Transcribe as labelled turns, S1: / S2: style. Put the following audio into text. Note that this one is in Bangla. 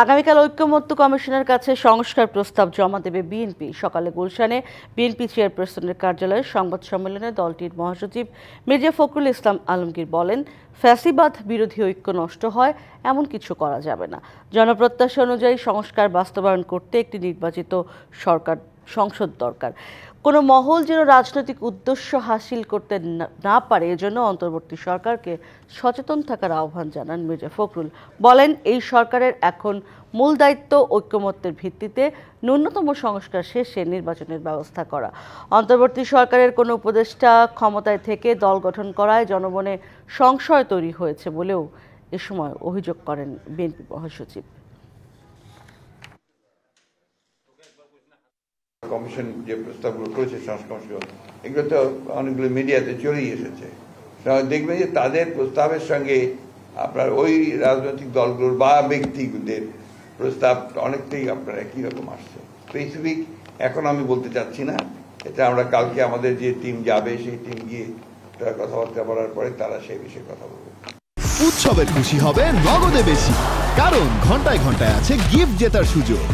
S1: আগামীকাল ঐক্যমত্য কমিশনের কাছে সংস্কার প্রস্তাব জমা দেবে বিএনপি। সকালে গুলশানে বিএনপি চেয়ারপারসনের কার্যালয়ে সংবাদ সম্মেলনে দলটির মহাসচিব মির্জা ফখরুল ইসলাম আলমগীর বলেন, ফ্যাসিবাদ বিরোধী ঐক্য নষ্ট হয় এমন কিছু করা যাবে না। জনপ্রত্যাশা অনুযায়ী সংস্কার বাস্তবায়ন করতে একটি নির্বাচিত সংসদ দরকার। কোনো মহল যেন রাজনৈতিক উদ্দেশ্য হাসিল করতে না পারে, এজন্য অন্তর্বর্তী সরকারকে সচেতন থাকার আহ্বান জানান মির্জা ফখরুল। বলেন, এই সরকারের এখন মূল দায়িত্ব ঐক্যমত্যের ভিত্তিতে ন্যূনতম সংস্কার শেষে নির্বাচনের ব্যবস্থা করা। অন্তর্বর্তী সরকারের কোনো উপদেষ্টা ক্ষমতায় থেকে দল গঠন করায় জনমনে সংশয় তৈরি হয়েছে বলেও এ সময় অভিযোগ করেন বিএনপি মহাসচিব।
S2: কমিশন যে প্রস্তাবগুলো করেছে সংস্কার কমিশন, এগুলো তো অনেকগুলো মিডিয়াতে চলেই এসেছে। দেখবেন যে তাদের প্রস্তাবের সঙ্গে আপনার ওই রাজনৈতিক দলগুলোর বা ব্যক্তিদের প্রস্তাব অনেকটাই আপনার একই রকম আসছে। স্পেসিফিক এখন আমি বলতে চাচ্ছি না, এটা আমরা কালকে আমাদের যে টিম যাবে সেই টিম গিয়ে তারা কথাবার্তা বলার পরে তারা সেই বিষয়ে কথা বলবে।
S3: উৎসবের খুশি হবে নগদে বেশি, কারণ ঘন্টায় ঘন্টায় আছে গিফট জেতার সুযোগ।